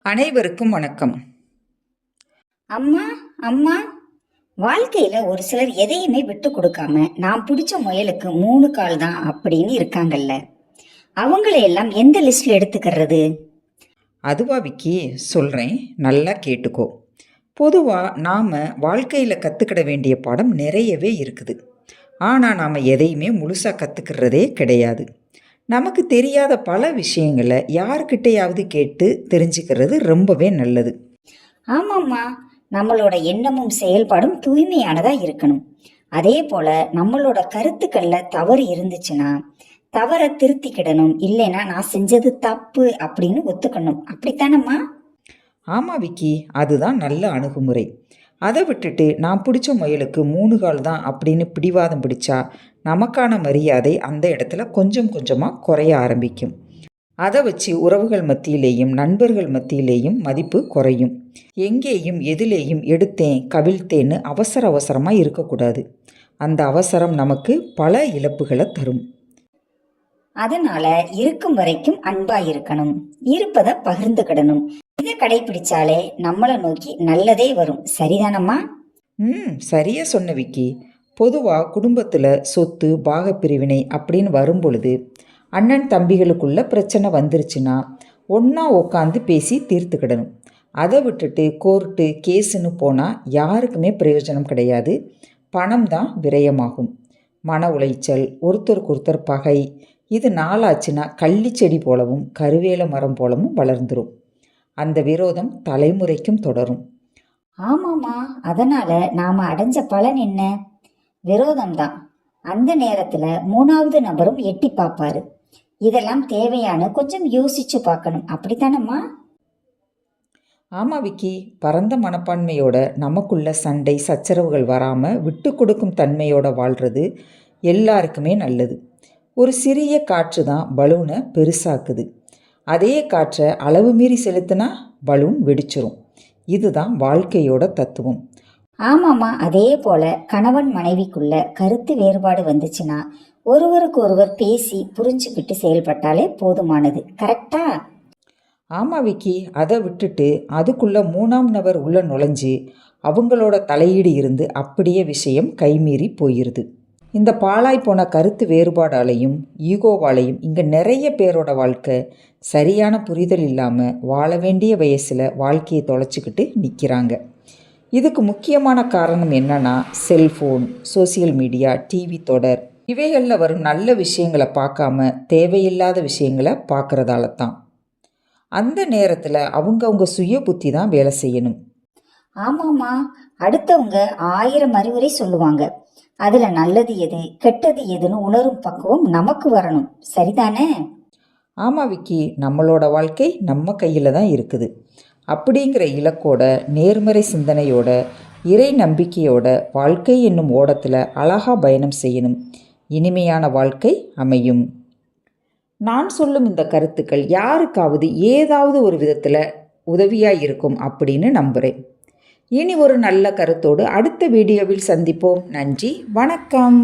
அனைவருக்கும் வணக்கம். அம்மா அம்மா வாழ்க்கையில ஒரு சிலர் எதையுமே விட்டு கொடுக்காம நான் பிடிச்ச முயலுக்கு 3 கால் தான் அப்படின்னு இருக்காங்கல்ல, அவங்களையெல்லாம் எந்த லிஸ்ட்ல எடுத்துக்கிறது? அதுவா விக்கி, சொல்கிறேன், நல்லா கேட்டுக்கோ. பொதுவாக நாம் வாழ்க்கையில் கற்றுக்கிட வேண்டிய பாடம் நிறையவே இருக்குது. ஆனால் நாம் எதையுமே முழுசாக கற்றுக்கிறதே கிடையாது. நமக்கு தெரியாத பல விஷயங்களை யாருக்கிட்டையாவது கேட்டு தெரிஞ்சுக்கிறது ரொம்பவே நல்லது. ஆமாம்மா, நம்மளோட எண்ணமும் செயல்பாடும் தூய்மையானதா இருக்கணும். அதே போல நம்மளோட கருத்துக்கள்ல தவறு இருந்துச்சுன்னா தவறை திருத்திக்கிடணும், இல்லைன்னா நான் செஞ்சது தப்பு அப்படின்னு ஒத்துக்கணும். அப்படித்தானம்மா? ஆமாம் விக்கி, அதுதான் நல்ல அணுகுமுறை. அதை விட்டுட்டு நான் பிடிச்ச முயலுக்கு 3 கால் தான் அப்படின்னு பிடிவாதம் பிடிச்சா நமக்கான மரியாதை அந்த இடத்துல கொஞ்சம் கொஞ்சமாக குறைய ஆரம்பிக்கும். அதை வச்சு உறவுகள் மத்தியிலேயும் நண்பர்கள் மத்தியிலேயும் மதிப்பு குறையும். எங்கேயும் எதிலேயும் எடுத்தேன் கவிழ்த்தேன்னு அவசர அவசரமாக இருக்கக்கூடாது. அந்த அவசரம் நமக்கு பல இழப்புகளை தரும். அதனால இருக்கும் வரைக்கும் அன்பா இருக்கணும், இருப்பதை பகிர்ந்துக்கிடணும். இதை கடைபிடிச்சாலே நம்மளை நோக்கி நல்லதே வரும். சரிதானம்மா? சரியா சொன்ன விக்கி. பொதுவாக குடும்பத்தில் சொத்து பாகப்பிரிவினை அப்படின்னு வரும்பொழுது அண்ணன் தம்பிகளுக்குள்ள பிரச்சனை வந்துருச்சுன்னா ஒன்றா உட்காந்து பேசி தீர்த்துக்கிடணும். அதை விட்டுட்டு கோர்ட்டு கேஸுன்னு போனால் யாருக்குமே பிரயோஜனம் கிடையாது. பணம் தான் விரயமாகும். மன உளைச்சல், ஒருத்தருக்கு ஒருத்தர் பகை, இது நாளாச்சுன்னா கள்ளி செடி போலவும் கருவேல மரம் போலவும் வளர்ந்துடும். அந்த விரோதம் தலைமுறைக்கும் தொடரும். ஆமாம்மா, அதனால நாம அடைஞ்ச பலன் என்ன? விரோதம்தான். அந்த நேரத்துல 3வது நபரும் எட்டி பார்ப்பாரு. இதெல்லாம் தேவையான கொஞ்சம் யோசிச்சு பார்க்கணும். அப்படித்தானம்மா? ஆமாம் விக்கி, பரந்த மனப்பான்மையோட நமக்குள்ள சண்டை சச்சரவுகள் வராமல் விட்டு கொடுக்கும் தன்மையோட வாழ்கிறது எல்லாருக்குமே நல்லது. ஒரு சிறிய காற்று தான் பலூனை பெருசாக்குது. அதே காற்றை அளவு மீறி செலுத்தினா பலூன் வெடிச்சிரும். இதுதான் வாழ்க்கையோட தத்துவம். ஆமாம்மா, அதே போல கணவன் மனைவிக்குள்ள கருத்து வேறுபாடு வந்துச்சுன்னா ஒருவருக்கு ஒருவர் பேசி புரிஞ்சுக்கிட்டு செயல்பட்டாலே போதுமானது. கரெக்டா? ஆமாம் விக்கி, அதை விட்டுட்டு அதுக்குள்ளே 3ஆம் நபர் உள்ள நுழைஞ்சு அவங்களோட தலையீடு இருந்து அப்படியே விஷயம் கைமீறி போயிடுது. இந்த பாழாய் போன கருத்து வேறுபாடாலையும் ஈகோவாலையும் இங்கே நிறைய பேரோட வாழ்க்கை சரியான புரிதல் இல்லாமல் வாழ வேண்டிய வயசில் வாழ்க்கையை தொலைச்சிக்கிட்டு நிற்கிறாங்க. இதுக்கு முக்கியமான காரணம் என்னன்னா, செல்ஃபோன், சோசியல் மீடியா, டிவி தொடர், இவைகளில் வரும் நல்ல விஷயங்களை பார்க்காம தேவையில்லாத விஷயங்களை பார்க்குறதால தான். அந்த நேரத்தில் அவங்கவுங்க சுய புத்தி தான் வேலை செய்யணும். ஆமாம்மா, அடுத்தவங்க 1000 அறிவுரை சொல்லுவாங்க. அதுல நல்லது எது கெட்டது எதுன்னு உணரும் பக்குவம் நமக்கு வரணும். சரிதானே? ஆமாம் விக்கி, நம்மளோட வாழ்க்கை நம்ம கையில் தான் இருக்குது. அப்படிங்கிற இலக்கோட, நேர்மறை சிந்தனையோட, இறை நம்பிக்கையோட வாழ்க்கை என்னும் ஓடத்தில் அழகாக பயணம் செய்யணும். இனிமையான வாழ்க்கை அமையும். நான் சொல்லும் இந்த கருத்துக்கள் யாருக்காவது ஏதாவது ஒரு விதத்தில் உதவியாக இருக்கும் அப்படின்னு நம்புகிறேன். இனி ஒரு நல்ல கருத்தோடு அடுத்த வீடியோவில் சந்திப்போம். நன்றி, வணக்கம்.